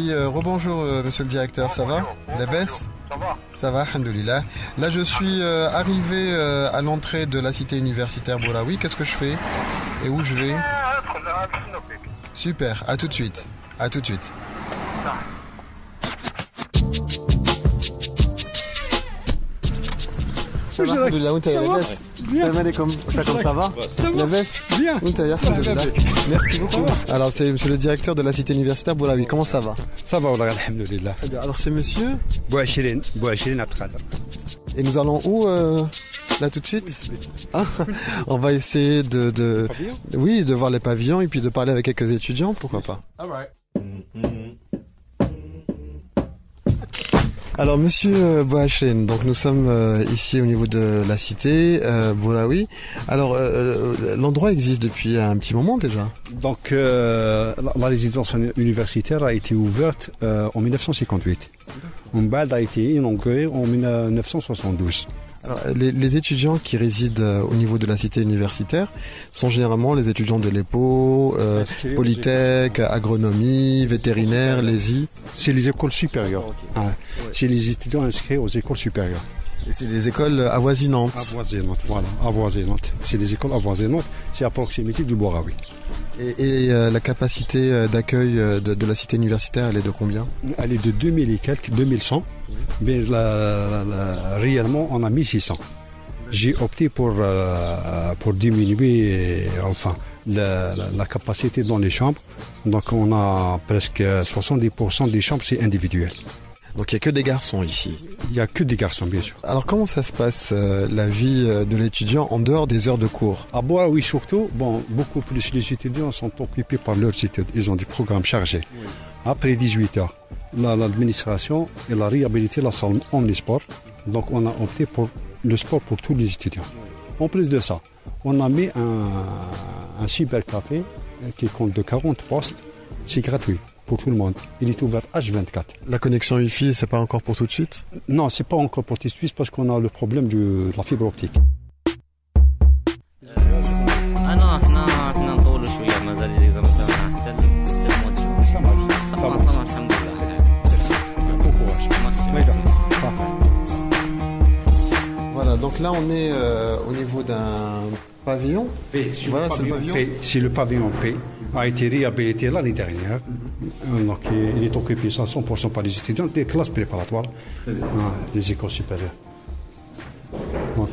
Oui, rebonjour monsieur le directeur, ça va? La baisse? Ça va. Ça va, alhamdoulilah. Là je suis arrivé à l'entrée de la cité universitaire Bouraoui. Qu'est-ce que je fais? Et où je vais? Super, à tout de suite. À tout de suite. Ça va, alhamdoulilah, où t'es? Salam alaikum. Ça va? La baisse? Bien. Merci beaucoup. Alors c'est monsieur le directeur de la cité universitaire Bouraoui. Comment ça va? Ça va, alhamdoulilah. Alors c'est monsieur? Bouachirine Abdelkader. Et nous allons où là tout de suite? On va essayer de voir les pavillons et puis de parler avec quelques étudiants, pourquoi pas. Alors monsieur Bouachirine, donc nous sommes ici au niveau de la cité Bouraoui. Alors l'endroit existe depuis un petit moment déjà. Donc la résidence universitaire a été ouverte en 1958. Umbad a été inaugurée en 1972. Alors, les étudiants qui résident au niveau de la cité universitaire sont généralement les étudiants de l'EPO, Polytech, agronomie, vétérinaire, l'ESI. C'est les écoles supérieures. Okay. C'est les étudiants inscrits aux écoles supérieures. Et c'est les écoles avoisinantes. Avoisinantes. C'est les écoles avoisinantes. C'est à proximité du Bouraoui. Et la capacité d'accueil de la cité universitaire, elle est de combien? Elle est de 2000 et quelques, 2100. Mais réellement, on a 1600. J'ai opté pour diminuer la capacité dans les chambres. Donc on a presque 70% des chambres, c'est individuel. Donc il n'y a que des garçons ici? Il n'y a que des garçons, bien sûr. Alors comment ça se passe, la vie de l'étudiant en dehors des heures de cours? À Bouraoui surtout, beaucoup plus les étudiants sont occupés par leurs études. Ils ont des programmes chargés. Oui. Après 18 heures, l'administration elle a réhabilité la salle omnisport. Donc on a opté pour le sport pour tous les étudiants. En plus de ça, on a mis un cybercafé qui compte de 40 postes. C'est gratuit pour tout le monde. Il est ouvert H24. La connexion Wi-Fi, c'est pas encore pour tout de suite? Non, c'est pas encore pour tout de suite parce qu'on a le problème de la fibre optique. Voilà, donc là on est au niveau d'un pavillon. P. Voilà, c'est le pavillon P. C'est le pavillon P. A été réhabilité l'année dernière. Donc il est occupé 100% par les étudiants des classes préparatoires des écoles supérieures. Donc,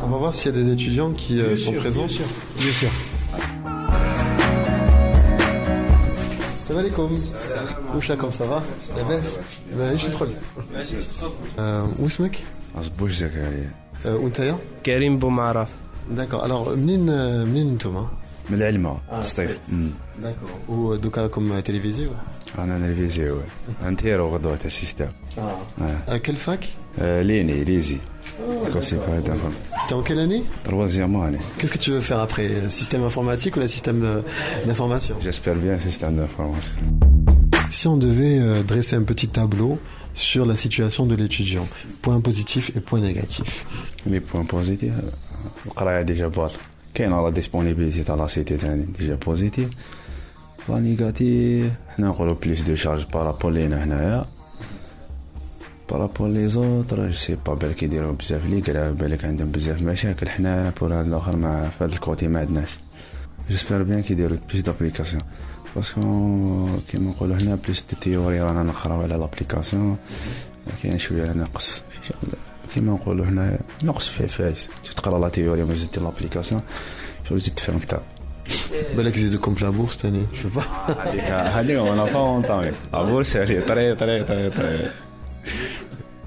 on va voir s'il y a des étudiants qui sont présents. Bien sûr. Salam alaikum. Salam. Ça va? La baisse? Je suis trop bien. Où est-ce mec? أصبوش زكريا. وانت يا؟ كريم بومعرف. D'accord. Alors منين انتم؟ من العلمة سطيف. D'accord. ودوكا راكم تلفزيون؟ أنا تلفزيون. انتيرو غدوة السيستم. Quelle fac? ليني ليزي. T'es en quelle année? Troisième année. Qu'est-ce que tu veux faire après? Système informatique ou le système d'information? J'espère bien système d'information. Si on devait dresser un petit tableau sur la situation de l'étudiant, points positifs et points négatifs. Les points positifs, القراية ديجا باطل. كاين لا ديسپونيبيليتي تاع لا سيتي تاعنا ديجا بوزيتيف. لا نيجاتيف حنا نقولوا بليس دو شارج بارابول لينا هنايا. بارابول لي زوطر جو سي با بالك يديروا بزاف لي قرا بالك عندهم بزاف مشاكل حنا بور هذا الاخر مع في هذا الكوتي ما عندناش. جيسبر بيان كيديروا بليس دابليكاسيون باسكو كيما نقولوا هنا بليس دو تيوري رانا نقراو على لابليكاسيون كاين شويه ناقص كيما نقولوا هنا ناقص فيه فايس تقرا لا تيوري وما زيد لابليكاسيون شو زيد تفهم اكثر. بالك يزيدوكم في لابورس ثاني شوف هذيك انا فاهم طامي لابورس هي طري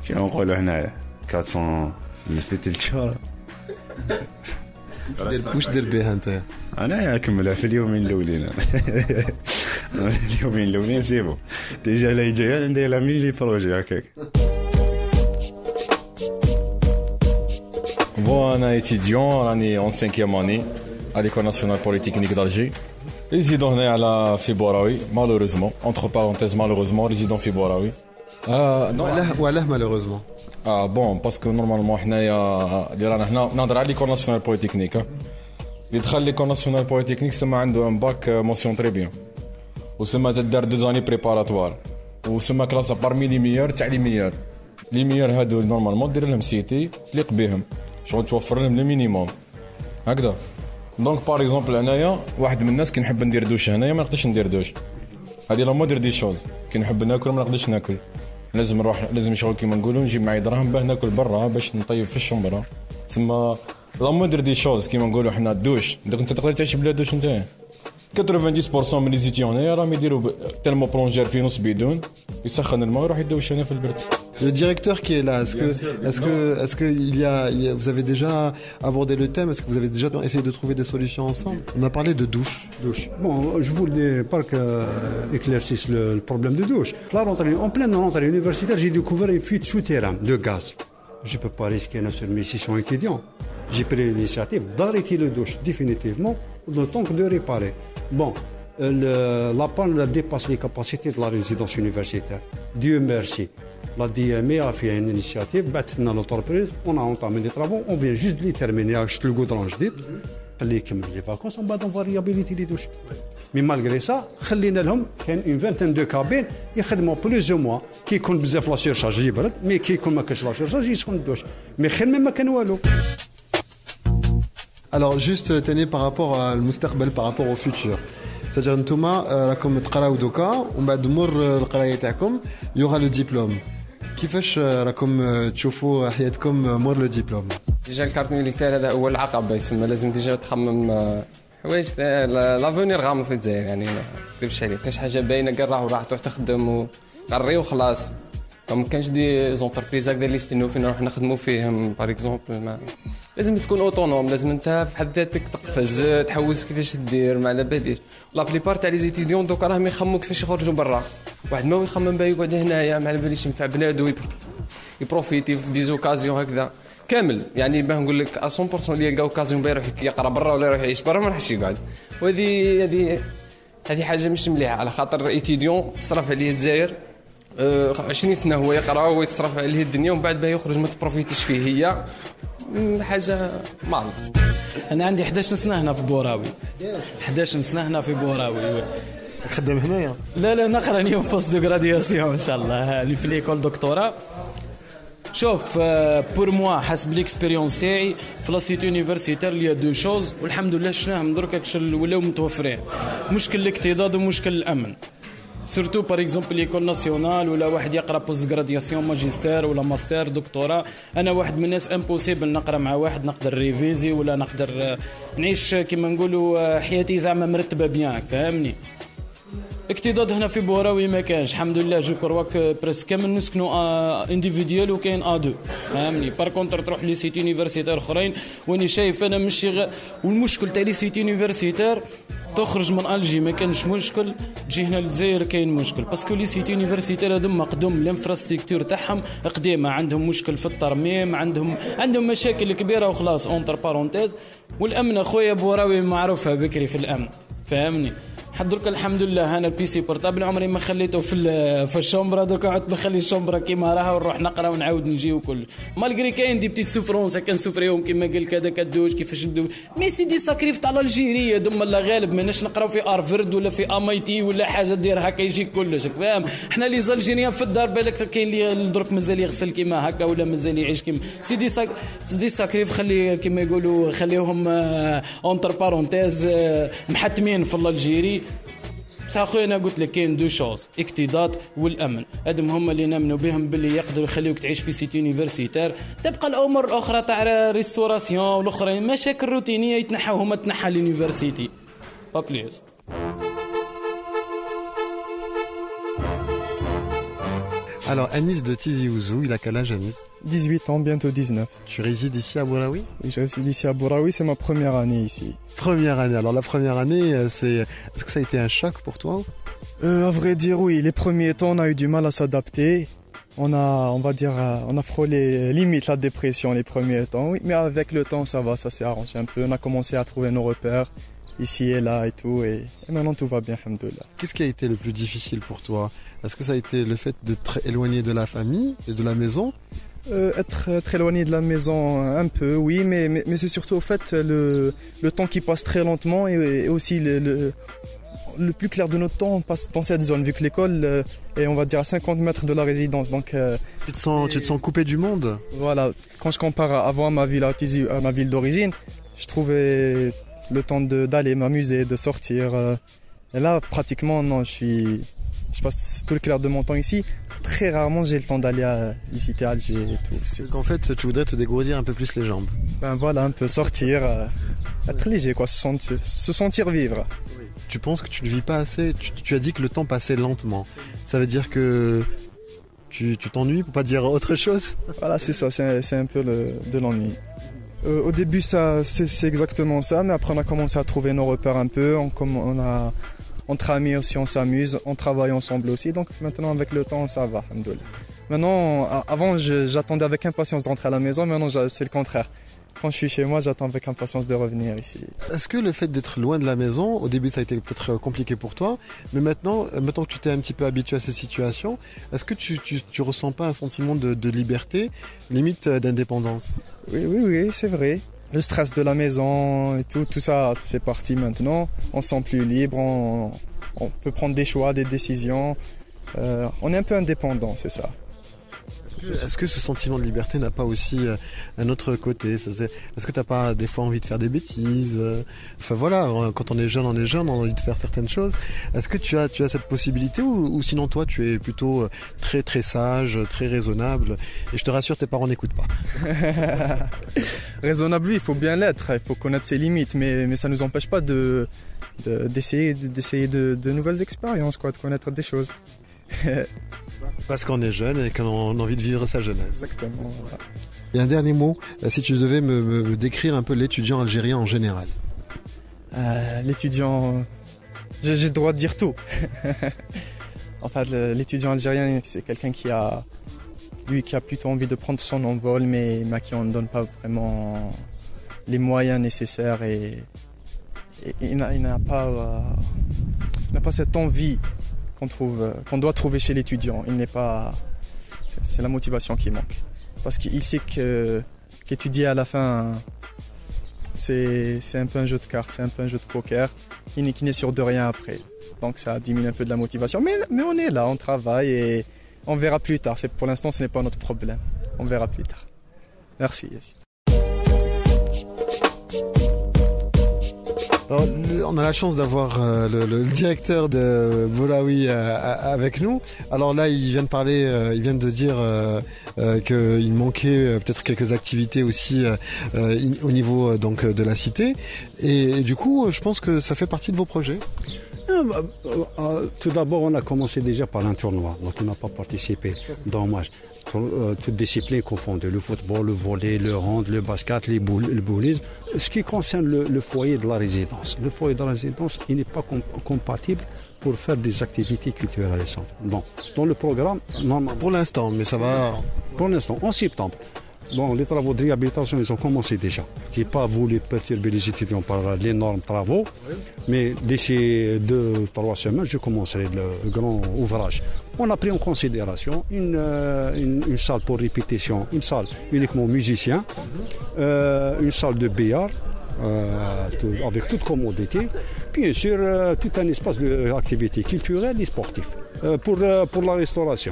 كيما نقولوا هنا 400 في الشهر. واش دير بها انت؟ انا نكملها في اليومين الاولين. اليومين الاولين سيبو ديجا لا جايه ندير لها ملي بروجي هكاك. Bon, un étudiant, on est en 5e année à l'École nationale polytechnique d'Alger. Résident à la Bouraoui, malheureusement. Entre parenthèses, malheureusement, résident Bouraoui. Voilà, malheureusement. Ah bon, parce que normalement, on a l'École nationale polytechnique. L'École nationale polytechnique, c'est un bac mention très bien. Ou c'est 2 années préparatoires. وسما كلاس بارمي لي ميور تاع لي ميور. لي ميور هادو نورمالمون دير لهم سيتي تليق بهم شغل توفر لهم لو مينيموم هكذا. دونك باغ اكزومبل انايا واحد من الناس كي نحب ندير دوش هنايا ما نقدرش ندير دوش. هذه لا مودر دي شوز. كي نحب ناكل ما نقدرش ناكل، لازم نروح لازم شغل كيما نقولوا نجيب معايا دراهم باه ناكل برا باش نطيب في الشومبرا. ثم لا مودر دي شوز كيما نقولوا حنا الدوش. دونك انت تقدر تعيش بلا دوش نتايا. 90% من لي زيتيون راهم يديروا تيرمو بلونجير في نص بيدون يسخن الماء ويروح يدوش هنا في البرد. Le directeur qui est là, est-ce que vous avez déjà abordé le thème, est-ce que vous avez déjà essayé de trouver des solutions ensemble? On a parlé de douche. Bon, je voulais pas éclaircir le problème de douche. La rentrée, en pleine rentrée universitaire, j'ai découvert une fuite souterraine de gaz. Je peux pas risquer sur mes 600 étudiants. J'ai pris l'initiative d'arrêter le douche définitivement, le temps de réparer. Bon, la panne dépasse les capacités de la résidence universitaire. Dieu merci. La DME a fait une initiative, dans l'entreprise, on a entamé des travaux, on vient juste de les terminer avec le goudron جديد. Les vacances, on va dans variabilité les douches. Mais malgré ça, خلينا لهم كان une vingtaine de cabines يخدموا plus ou moins كي يكون بزاف لا سيرشارج يبرد، مي كي يكون ما كاش لا سيرشارج يسخن الدوش. مي خدمة ما كان والو. Alors juste Tani par rapport à المستقبل par rapport au futur. C'est-à-dire نتوما راكم تقراو دوكا ومن بعد تمر القرايه تاعكم il y aura le diplôme. كيفاش راكم تشوفوا حياتكم مور لو ديبلوم؟ ديجا الكارت ميليتير هذا اول عقبه يسمى، لازم ديجا تخمم حوايج لافونير غامض في الجزائر، يعني ما نكذبش عليك كاش حاجه باينه كاع راح تروح تخدم وقري وخلاص. ما كانش دي زونتربريز هكذا اللي يستناو فينا نروح نخدموا فيهم باغ اكزومبل. لازم تكون اوتونوم، لازم انت بحد ذاتك تقفز تحوس كيفاش دير ما على باليش. لا بليبار تاع لي زيتيديون دوكا راهم يخمموا كيفاش يخرجوا برا، واحد ما يخمم باه يقعد هنايا ما على باليش ينفع بنادو يبروفيتي في دي زوكازيون هكذا كامل. يعني باه نقول لك 100% اللي يلقى اوكازيون باه يروح يقرا برا ولا يروح يعيش برا ما راحش يقعد. وهذه حاجه مش مليحه، على خاطر ايتيديون تصرف عليه الجزائر 20 سنه هو يقرا ويتصرف عليه الدنيا ومن بعد باه يخرج ما تبروفيتيش فيه، هي حاجه مرض. انا عندي 11 سنه هنا في بوراوي. 11 سنه هنا في بوراوي. خدام هنايا؟ لا نقرا اليوم بوست دو غرادياسيون ان شاء الله اللي في ليكول دكتوراه. شوف بور موا حسب ليكسبيريونس تاعي في لاسيت يونيفرسيتير ليا دو شوز والحمد لله شفناهم دركا ولاو متوفرين. مشكل الاكتضاد ومشكل الامن. سورتو باغ اكزومبل ليكول ناسيونال ولا واحد يقرا بوست غرادياسيون ماجستير ولا ماستر دكتوراه. انا واحد من الناس امبوسيبل نقرا مع واحد نقدر ريفيزي ولا نقدر نعيش كيما نقولوا حياتي زعما مرتبه بيان، فهمني. اكتضاد هنا في بوراوي ما كانش الحمد لله. جو كرواك بريس كامل نسكنوا انديفيديوال وكاين ا2، فهمني. بار كونتر تروح لي سيت يونيفرسيتير اخرين واني شايف انا ماشي والمشكل تاع لي سيت يونيفرسيتير تخرج من الجي ما كانش مشكل، تجي هنا للجزائر كاين مشكل باسكو لي سيت يونيفرسيتير هذوما مقدوم الانفراستركتور تاعهم قديمه، عندهم مشكل في الترميم، عندهم مشاكل كبيره وخلاص اونتر بارونتيز. والامن اخويا بوراوي معروفه بكري في الامن، فهمني. درك الحمد لله انا البيسي بورتابل عمري ما خليته في الشومبرا، درك قعدت نخلي الشومبرا كيما راها ونروح نقرا ونعاود نجي وكل مالغري كاين دي بتي سوفرونس كنسوفريهم كيما قال كذا كدوش كيفاش ندوش. مي سي دي ساكريف تاع الجيريه دوما لا غالب ماناش نقراو في ارفرد ولا في امايتي ولا حاجه دير هكا يجي كلش، فاهم. حنا لي زالجيريان في الدار بالك كاين اللي درك مازال يغسل كيما هكا ولا مازال يعيش كيما سي دي ساكريف خلي كيما يقولوا خليهم اونتر بارونتيز محتمين في الجيري. اخويا انا قلت لك كاين دو شوز اكتضاد والامن، هذم هما اللي نامنوا بهم باللي يقدروا يخليوك تعيش في سيت يونيفرسيتير. تبقى الامور الاخرى تاع ريستوراسيون والاخرين مشاكل روتينيه يتنحوا هما تنحى اليونيفرسيتي با بليس. Alors Anis de Tizi Ouzou, il a quel âge Anis? 18 ans, bientôt 19. Tu résides ici à Bouraoui? Oui, je réside ici à Bouraoui, c'est ma première année ici. Première année, alors la première année, est-ce que ça a été un choc pour toi? À vrai dire, oui, les premiers temps, on a eu du mal à s'adapter. On a frôlé limite la dépression les premiers temps, oui, mais avec le temps, ça va, ça s'est arrangé un peu. On a commencé à trouver nos repères ici et là et tout, et maintenant tout va bien, alhamdoulilah. Qu'est-ce qui a été le plus difficile pour toi? Est-ce que ça a été le fait de t'être éloigné de la famille et de la maison, Être éloigné de la maison un peu, oui, mais c'est surtout au fait le temps qui passe très lentement et aussi le plus clair de notre temps on passe dans cette zone vu que l'école est on va dire à 50 mètres de la résidence. Donc tu te sens coupé du monde. Voilà, quand je compare avant à ma ville à Tizi, à ma ville d'origine, je trouvais le temps d'aller m'amuser, de sortir. Et là pratiquement non, je passe tout le clair de mon temps ici. Très rarement j'ai le temps d'aller ici à Alger et tout. Donc en fait tu voudrais te dégourdir un peu plus les jambes. Ben voilà, un peu sortir, être léger quoi, se sentir vivre. Tu penses que tu ne vis pas assez, tu as dit que le temps passait lentement. Ça veut dire que tu t'ennuies pour pas dire autre chose? Voilà, c'est ça, c'est un peu de l'ennui. Au début c'est exactement ça, mais après on a commencé à trouver nos repères un peu, entre amis aussi on s'amuse, on travaille ensemble aussi, donc maintenant avec le temps ça va, alhamdoulilah. Maintenant, avant j'attendais avec impatience de rentrer à la maison, maintenant c'est le contraire. Quand je suis chez moi, j'attends avec impatience de revenir ici. Est-ce que le fait d'être loin de la maison, au début ça a été peut-être compliqué pour toi, mais maintenant que tu t'es un petit peu habitué à ces situations, est-ce que tu ressens pas un sentiment de liberté, limite d'indépendance? Oui, c'est vrai. Le stress de la maison et tout ça, c'est parti maintenant. On se sent plus libre, on peut prendre des choix, des décisions. On est un peu indépendant, c'est ça. Est-ce que ce sentiment de liberté n'a pas aussi un autre côté? Est-ce que t'as pas des fois envie de faire des bêtises? Enfin voilà, quand on est jeune, on a envie de faire certaines choses. Est-ce que tu as cette possibilité ou sinon toi tu es plutôt très très sage, très raisonnable et je te rassure tes parents n'écoutent pas? Raisonnable, oui, il faut bien l'être, il faut connaître ses limites, mais ça nous empêche pas d'essayer de nouvelles expériences, quoi, de connaître des choses. Parce qu'on est jeune et qu'on a envie de vivre sa jeunesse. Exactement. Voilà. Et un dernier mot, si tu devais me décrire un peu l'étudiant algérien en général. L'étudiant, j'ai le droit de dire tout. En fait, l'étudiant algérien, c'est quelqu'un qui a plutôt envie de prendre son envol, mais à qui on ne donne pas vraiment les moyens nécessaires et il n'a pas cette envie qu'on doit trouver chez l'étudiant. C'est la motivation qui manque. Parce qu'il sait qu'étudier à la fin, c'est un peu un jeu de cartes, c'est un peu un jeu de poker, qui n'est sûr de rien après. Donc ça diminue un peu de la motivation. Mais on est là, on travaille et on verra plus tard. Pour l'instant, ce n'est pas notre problème. On verra plus tard. Merci, Yassine. Alors, on a la chance d'avoir le directeur de Bouraoui avec nous. Alors là, il vient de dire qu'il manquait peut-être quelques activités aussi au niveau donc de la cité. Et du coup, je pense que ça fait partie de vos projets. Tout d'abord, on a commencé déjà par un tournoi, donc on n'a pas participé. Dommage. Toutes disciplines confondues, le football, le volley, le hand, le basket, le bowling. Ce qui concerne le foyer de la résidence, il n'est pas compatible pour faire des activités culturelles récentes. Donc, dans le programme, normalement. Pour l'instant, mais ça va. Pour l'instant, en septembre. Bon, les travaux de réhabilitation, ils ont commencé déjà. Je n'ai pas voulu perturber les étudiants par l'énorme travaux, mais d'ici 2-3 semaines, je commencerai le grand ouvrage. On a pris en considération une salle pour répétition, une salle uniquement musicien, une salle de billard, avec toute commodité, bien sûr tout un espace d'activité culturelle et sportive. Pour la restauration.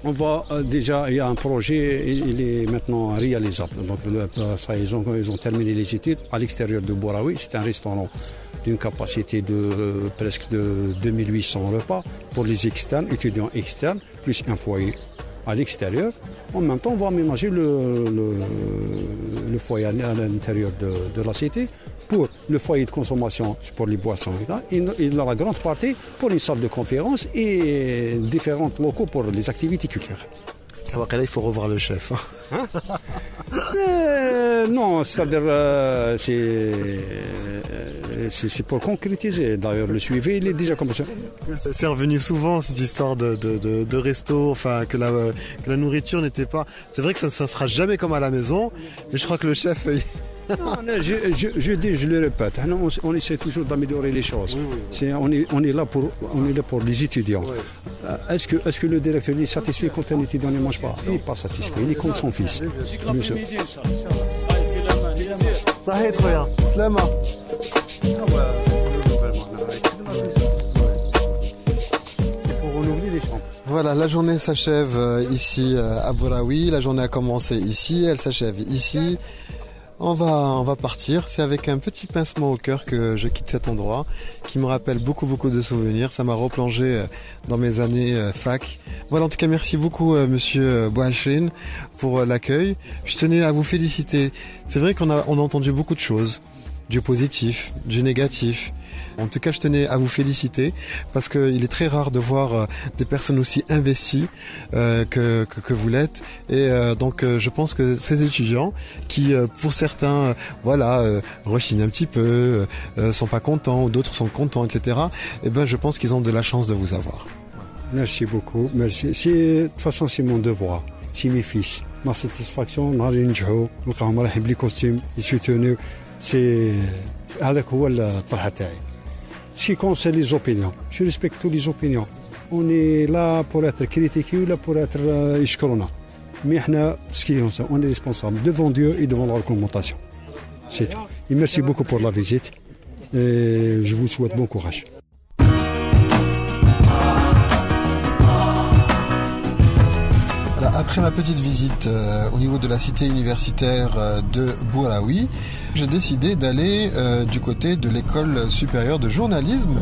Il y a un projet, il est maintenant réalisable. Donc, ils ont terminé les études à l'extérieur de Bouraoui. C'est un restaurant d'une capacité de presque de 2800 repas pour les externes, étudiants externes, plus un foyer à l'extérieur. En même temps, on va aménager le foyer à l'intérieur de la cité pour le foyer de consommation pour les boissons. Il a la grande partie pour une salle de conférence et différents locaux pour les activités culturelles. Alors là, il faut revoir le chef. Hein? Non, c'est-à-dire c'est pour concrétiser. D'ailleurs, le suivi, il est déjà comme ça. C'est revenu souvent cette histoire de resto, enfin que la nourriture n'était pas. C'est vrai que ça ne sera jamais comme à la maison, mais je crois que le chef Non, je dis, je le répète, on essaie toujours d'améliorer les choses. On est là pour les étudiants. Est-ce que le directeur est satisfait quand un étudiant ne mange pas? Il n'est pas satisfait, il est comme son fils. صحيح خويا سلامة. Voilà, la journée s'achève ici à Bouraoui. La journée a commencé ici, elle s'achève ici. On va partir. C'est avec un petit pincement au cœur que je quitte cet endroit, qui me rappelle beaucoup de souvenirs. Ça m'a replongé dans mes années fac. Voilà, en tout cas, merci beaucoup, Monsieur Bouachine, pour l'accueil. Je tenais à vous féliciter. C'est vrai qu'on a entendu beaucoup de choses. Du positif, du négatif. En tout cas, je tenais à vous féliciter parce qu'il est très rare de voir des personnes aussi investies que vous l'êtes. Et donc, je pense que ces étudiants qui, pour certains, rechignent un petit peu, sont pas contents, ou d'autres sont contents, etc. Eh ben, je pense qu'ils ont de la chance de vous avoir. Merci beaucoup. Merci. De toute façon, c'est mon devoir. C'est mes fils. Ma satisfaction, les costumes, ils soutiennent. هذاك هو الطرح تاعي. Ce qui concerne les opinions, je respecte toutes les opinions. On est là pour être critiqué ou là pour être يشكرونا. Mais on est responsable devant Dieu et devant la recommandation. C'est tout. Et merci beaucoup pour la visite. Et je vous souhaite bon courage. Après ma petite visite au niveau de la cité universitaire de Bouraoui, j'ai décidé d'aller du côté de l'école supérieure de journalisme.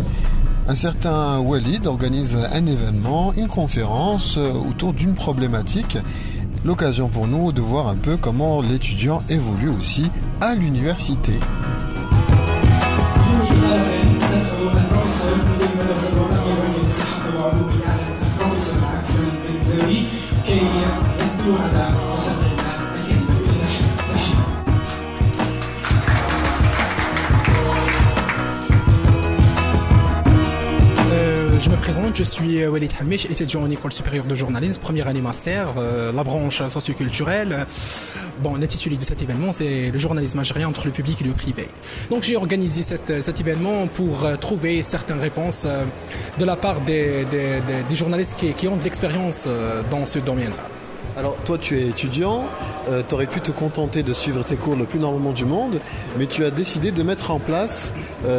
Un certain Walid organise un événement, une conférence autour d'une problématique. L'occasion pour nous de voir un peu comment l'étudiant évolue aussi à l'université. Je me présente, je suis Walid Hamish, étudiant en école supérieure de journalisme, première année master, la branche socioculturelle. Bon, l'intitulé de cet événement, c'est le journalisme algérien entre le public et le privé. Donc j'ai organisé cet événement pour trouver certaines réponses de la part des journalistes qui ont de l'expérience dans ce domaine-là. Alors toi tu es étudiant, tu aurais pu te contenter de suivre tes cours le plus normalement du monde, mais tu as décidé de mettre en place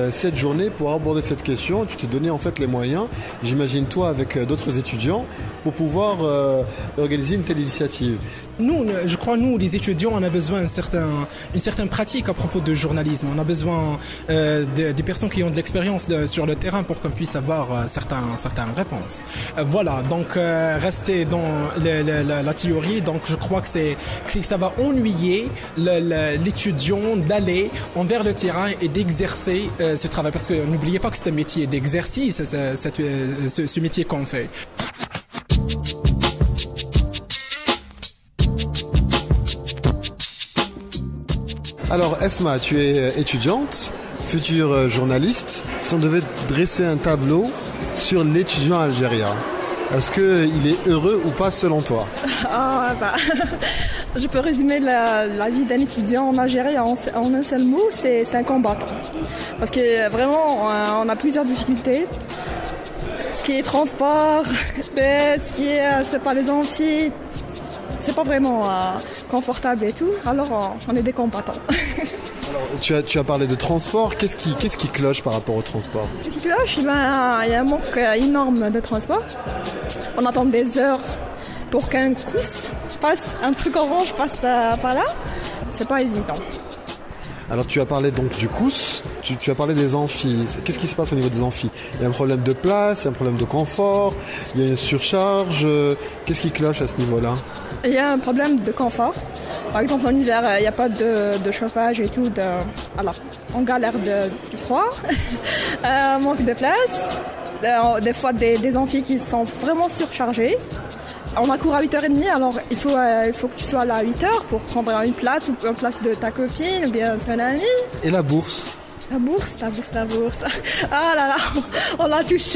cette journée pour aborder cette question. Tu t'es donné en fait les moyens, j'imagine toi avec d'autres étudiants, pour pouvoir organiser une telle initiative. Nous, je crois, nous les étudiants, on a besoin une certaine pratique à propos de journalisme. On a besoin des personnes qui ont de l'expérience sur le terrain pour qu'on puisse avoir certaines réponses. Voilà, donc rester dans la théorie, donc je crois que ça va ennuyer l'étudiant d'aller envers le terrain et d'exercer ce travail. Parce que n'oubliez pas que c'est un métier d'exercice, ce métier qu'on fait. Alors Esma, tu es étudiante, future journaliste. Si on devait dresser un tableau sur l'étudiant algérien, est-ce qu'il est heureux ou pas selon toi? Je peux résumer la vie d'un étudiant en Algérie en un seul mot, c'est un combattant. Parce que vraiment, on a plusieurs difficultés. Ce qui est transport, ce qui est, je sais pas, les amphis, c'est pas vraiment confortable et tout, alors on est des combattants. Alors, tu as parlé de transport, qu'est-ce qui cloche par rapport au transport? Ce qui cloche, il y a un manque énorme de transport. On attend des heures pour qu'un un truc orange passe par là, c'est pas évident. Alors tu as parlé donc du COUS, tu as parlé des amphis. Qu'est-ce qui se passe au niveau des amphis? Il y a un problème de place, il y a un problème de confort, il y a une surcharge. Qu'est-ce qui cloche à ce niveau-là? Il y a un problème de confort. Par exemple, en hiver, il n'y a pas de chauffage et tout. Alors, on galère du froid, manque de place. Des fois, des amphis qui sont vraiment surchargés. On a cours à 8h30, alors il faut que tu sois là à 8h pour prendre une place ou une place de ta copine ou bien de ton ami. Et la bourse? La bourse. Ah là là, on la touche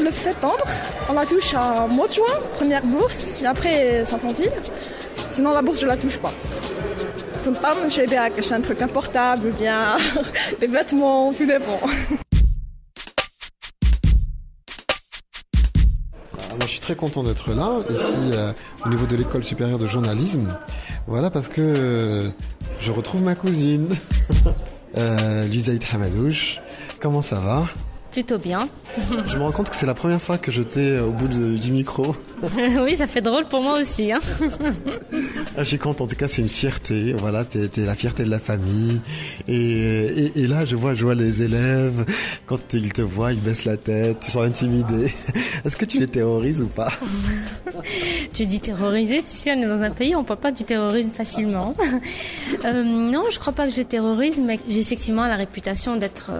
le septembre, on la touche à mois de juin, première bourse, et après ça s'enfile. Sinon la bourse je la touche pas. تنطم je vais bien cacher un truc, un portable ou bien des vêtements, tout dépend. Moi, je suis très content d'être là, ici, au niveau de l'école supérieure de journalisme. Voilà, parce que je retrouve ma cousine, Luzaïd Hamadouche. Comment ça va ? Plutôt bien. Je me rends compte que c'est la première fois que je t'ai au bout du micro. Oui, ça fait drôle pour moi aussi. Hein. Je suis content, en tout cas c'est une fierté, voilà, t'es la fierté de la famille. Et là je vois les élèves, quand ils te voient, ils baissent la tête, ils sont intimidés. Est-ce que tu les terrorises ou pas ? Tu dis terroriser, tu sais, on est dans un pays où on ne parle pas du terrorisme facilement. Non, je crois pas que je terrorise, mais j'ai effectivement la réputation d'être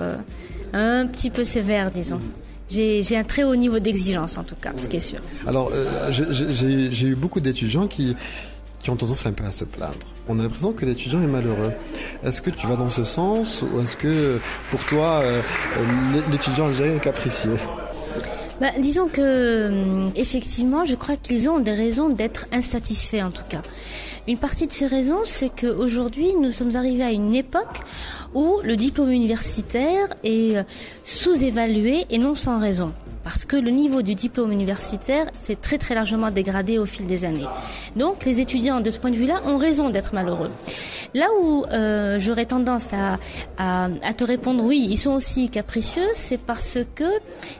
un petit peu sévère, disons. J'ai un très haut niveau d'exigence, en tout cas, ce qui est sûr. Alors, j'ai eu beaucoup d'étudiants qui ont tendance un peu à se plaindre. On a l'impression que l'étudiant est malheureux. Est-ce que tu vas dans ce sens ou est-ce que, pour toi, l'étudiant algérien est capricieux ? Disons que, effectivement, je crois qu'ils ont des raisons d'être insatisfaits, en tout cas. Une partie de ces raisons, c'est qu'aujourd'hui, nous sommes arrivés à une époque où le diplôme universitaire est sous-évalué et non sans raison. Parce que le niveau du diplôme universitaire s'est très très largement dégradé au fil des années. Donc les étudiants de ce point de vue-là ont raison d'être malheureux. Là où j'aurais tendance à te répondre oui, ils sont aussi capricieux, c'est parce que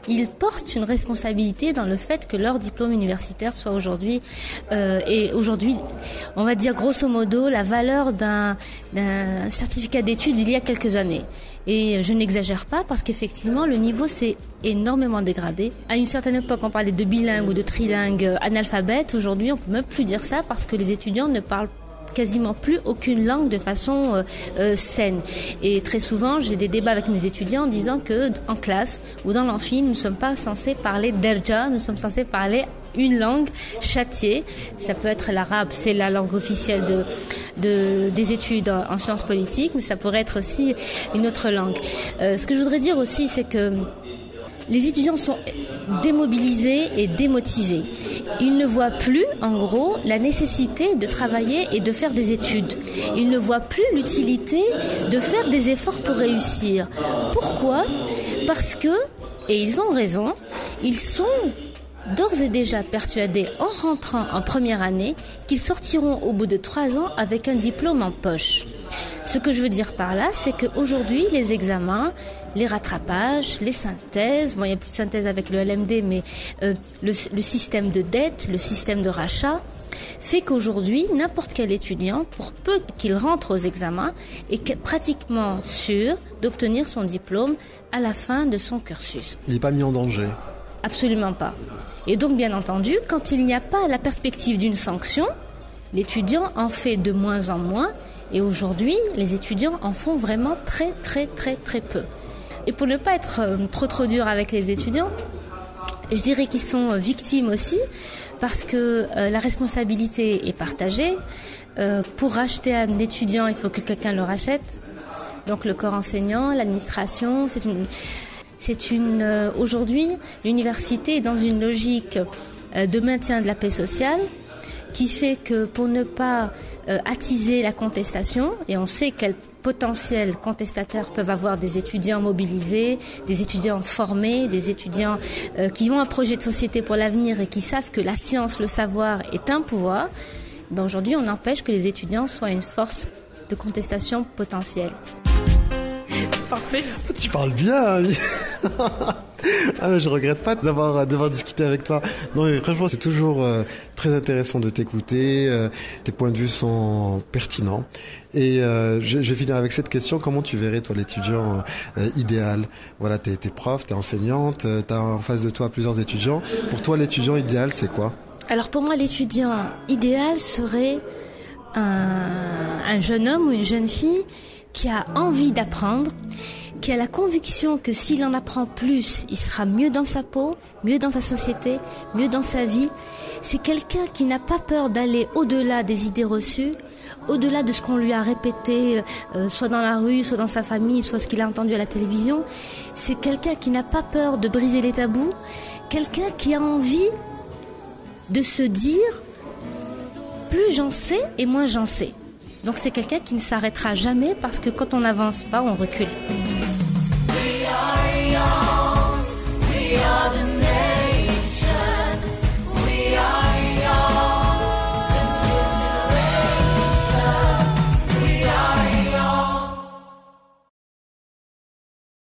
ils portent une responsabilité dans le fait que leur diplôme universitaire soit aujourd'hui on va dire grosso modo la valeur d'un certificat d'études il y a quelques années. Et je n'exagère pas parce qu'effectivement, le niveau s'est énormément dégradé. À une certaine époque, on parlait de bilingue ou de trilingue analphabète. Aujourd'hui, on peut même plus dire ça parce que les étudiants ne parlent quasiment plus aucune langue de façon saine. Et très souvent, j'ai des débats avec mes étudiants en disant que en classe ou dans l'amphi, nous ne sommes pas censés parler derja, nous sommes censés parler une langue châtiée. Ça peut être l'arabe, c'est la langue officielle des études en sciences politiques, mais ça pourrait être aussi une autre langue. Ce que je voudrais dire aussi, c'est que les étudiants sont démobilisés et démotivés. Ils ne voient plus, en gros, la nécessité de travailler et de faire des études. Ils ne voient plus l'utilité de faire des efforts pour réussir. Pourquoi ? Parce que, et ils ont raison, ils sont d'ores et déjà persuadés en rentrant en première année qu'ils sortiront au bout de 3 ans avec un diplôme en poche. Ce que je veux dire par là, c'est qu'aujourd'hui, les examens, les rattrapages, les synthèses, bon, il n'y a plus de synthèse avec le LMD, mais le système de dette, le système de rachat, fait qu'aujourd'hui, n'importe quel étudiant, pour peu qu'il rentre aux examens, est pratiquement sûr d'obtenir son diplôme à la fin de son cursus. Il n'est pas mis en danger ? Absolument pas. Et donc, bien entendu, quand il n'y a pas la perspective d'une sanction, l'étudiant en fait de moins en moins. Et aujourd'hui, les étudiants en font vraiment très, très, très, très peu. Et pour ne pas être trop dur avec les étudiants, je dirais qu'ils sont victimes aussi, parce que la responsabilité est partagée. Pour racheter un étudiant, il faut que quelqu'un le rachète. Donc le corps enseignant, l'administration, aujourd'hui, l'université est dans une logique de maintien de la paix sociale, qui fait que pour ne pas attiser la contestation, et on sait quel potentiel contestataires peuvent avoir des étudiants mobilisés, des étudiants formés, des étudiants qui ont un projet de société pour l'avenir et qui savent que la science, le savoir est un pouvoir, ben aujourd'hui on empêche que les étudiants soient une force de contestation potentielle. Parfait. Tu parles bien, hein. Ah, je regrette pas d'avoir discuté avec toi. Non, mais franchement, c'est toujours très intéressant de t'écouter. Tes points de vue sont pertinents. Et je vais finir avec cette question. Comment tu verrais, toi, l'étudiant idéal? Voilà, t'es prof, t'es enseignante, t'as en face de toi plusieurs étudiants. Pour toi, l'étudiant idéal, c'est quoi? Alors, pour moi, l'étudiant idéal serait un jeune homme ou une jeune fille qui a envie d'apprendre, qui a la conviction que s'il en apprend plus, il sera mieux dans sa peau, mieux dans sa société, mieux dans sa vie. C'est quelqu'un qui n'a pas peur d'aller au-delà des idées reçues, au-delà de ce qu'on lui a répété, soit dans la rue, soit dans sa famille, soit ce qu'il a entendu à la télévision. C'est quelqu'un qui n'a pas peur de briser les tabous, quelqu'un qui a envie de se dire « plus j'en sais et moins j'en sais ». Donc c'est quelqu'un qui ne s'arrêtera jamais parce que quand on n'avance pas, on recule. We are young, we are the